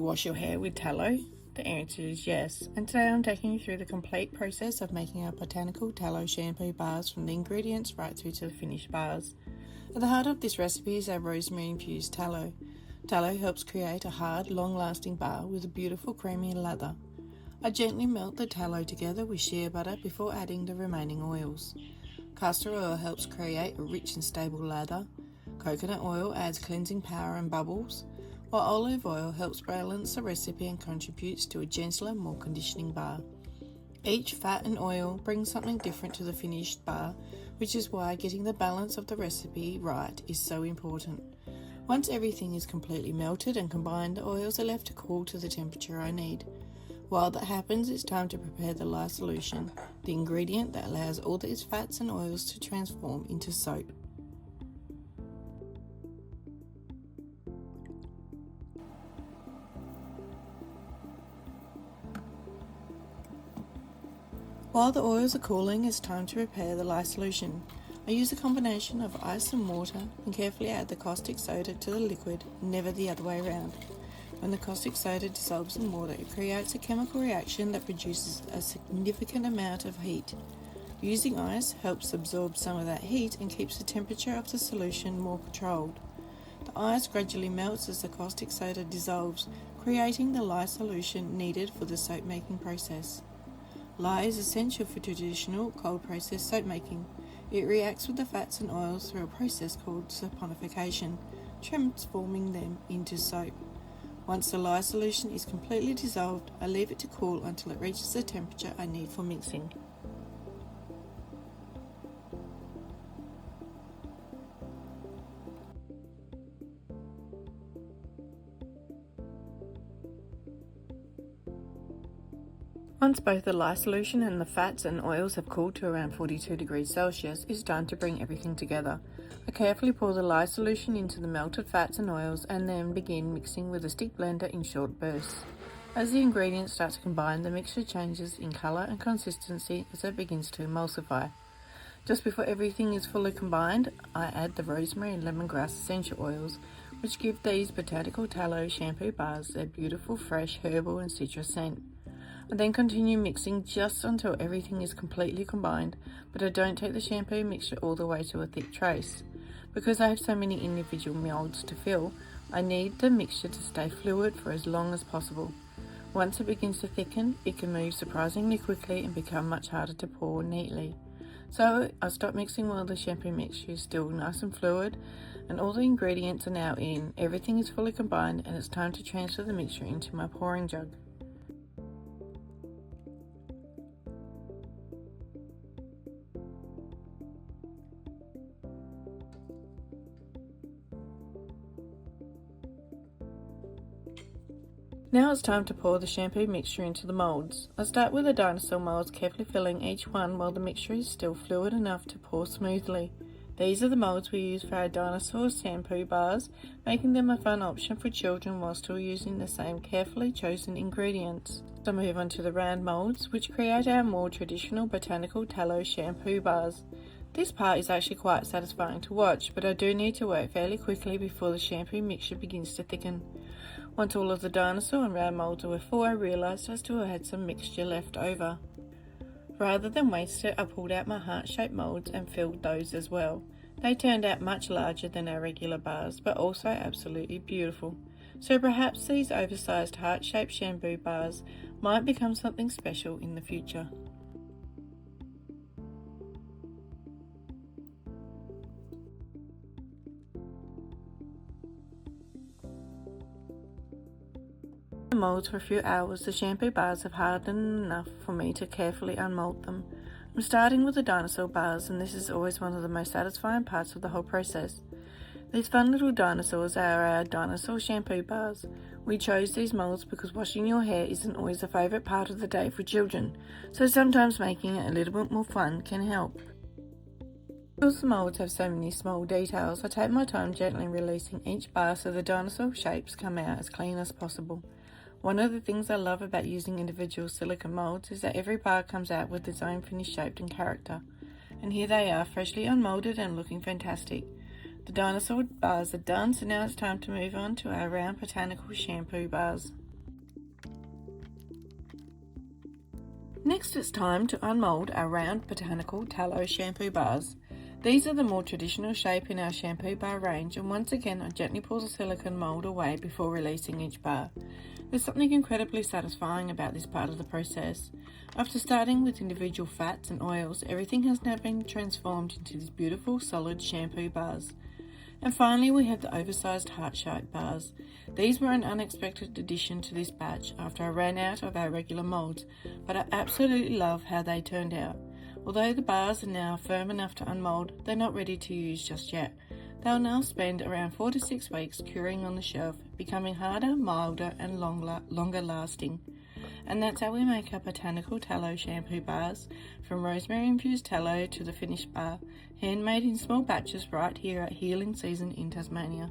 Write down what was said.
wash your hair with tallow? The answer is yes, and today I'm taking you through the complete process of making our Botanical Tallow Shampoo Bars from the ingredients right through to the finished bars. At the heart of this recipe is our rosemary-infused tallow. Tallow helps create a hard, long-lasting bar with a beautiful creamy lather. I gently melt the tallow together with shea butter before adding the remaining oils. Castor oil helps create a rich and stable lather. Coconut oil adds cleansing power and bubbles, while olive oil helps balance the recipe and contributes to a gentler, more conditioning bar. Each fat and oil brings something different to the finished bar, which is why getting the balance of the recipe right is so important. Once everything is completely melted and combined, the oils are left to cool to the temperature I need. While that happens, it's time to prepare the Lye Solution, the ingredient that allows all these fats and oils to transform into soap. While the oils are cooling, it's time to prepare the Lye Solution. I use a combination of ice and water and carefully add the caustic soda to the liquid, never the other way around. When the caustic soda dissolves in water, it creates a chemical reaction that produces a significant amount of heat. Using ice helps absorb some of that heat and keeps the temperature of the solution more controlled. The ice gradually melts as the caustic soda dissolves, creating the Lye solution needed for the soap making process. Lye is essential for traditional cold process soap making. It reacts with the fats and oils through a process called saponification, transforming them into soap. Once the Lye solution is completely dissolved, I leave it to cool until it reaches the temperature I need for mixing. Once both the Lye solution and the fats and oils have cooled to around 42 degrees Celsius, it's time to bring everything together. I carefully pour the Lye solution into the melted fats and oils and then begin mixing with a stick blender in short bursts. As the ingredients start to combine, the mixture changes in colour and consistency as it begins to emulsify. Just before everything is fully combined, I add the rosemary and lemongrass essential oils, which give these Botanical Tallow Shampoo Bars their beautiful, fresh, herbal and citrus scent. I then continue mixing just until everything is completely combined, but I don't take the shampoo mixture all the way to a thick trace. Because I have so many individual moulds to fill, I need the mixture to stay fluid for as long as possible. Once it begins to thicken, it can move surprisingly quickly and become much harder to pour neatly. So I stop mixing while the shampoo mixture is still nice and fluid, and all the ingredients are now in, everything is fully combined, and it's time to transfer the mixture into my pouring jug. Now it's time to pour the shampoo mixture into the moulds. I start with the Dinosaur moulds, carefully filling each one while the mixture is still fluid enough to pour smoothly. These are the moulds we use for our Dinosaur shampoo bars, making them a fun option for children while still using the same carefully chosen ingredients. So move on to the round moulds, which create our more traditional Botanical Tallow Shampoo Bars. This part is actually quite satisfying to watch, but I do need to work fairly quickly before the shampoo mixture begins to thicken. Once all of the Dinosaur and round moulds were full, I realised I still had some mixture left over. Rather than waste it, I pulled out my heart-shaped moulds and filled those as well. They turned out much larger than our regular bars, but also absolutely beautiful. So perhaps these oversized heart-shaped shampoo bars might become something special in the future. The moulds for a few hours, the shampoo bars have hardened enough for me to carefully unmold them. I'm starting with the Dinosaur bars, and this is always one of the most satisfying parts of the whole process. These fun little dinosaurs are our Dinosaur shampoo bars. We chose these moulds because washing your hair isn't always a favourite part of the day for children, so sometimes making it a little bit more fun can help. Because the moulds have so many small details, I take my time gently releasing each bar so the dinosaur shapes come out as clean as possible. One of the things I love about using individual silicone moulds is that every bar comes out with its own finished shape and character. And here they are, freshly unmoulded and looking fantastic. The Dinosaur bars are done, so now it's time to move on to our round Botanical Shampoo Bars. Next, it's time to unmould our round Botanical Tallow Shampoo Bars. These are the more traditional shape in our shampoo bar range, and once again I gently pull the silicone mould away before releasing each bar. There's something incredibly satisfying about this part of the process. After starting with individual fats and oils, everything has now been transformed into these beautiful solid shampoo bars. And finally we have the oversized heart-shaped bars. These were an unexpected addition to this batch after I ran out of our regular moulds, but I absolutely love how they turned out. Although the bars are now firm enough to unmould, they're not ready to use just yet. They'll now spend around 4 to 6 weeks curing on the shelf, becoming harder, milder and longer lasting. And that's how we make our Botanical Tallow Shampoo Bars, from rosemary-infused tallow to the finished bar, handmade in small batches right here at healing season in Tasmania.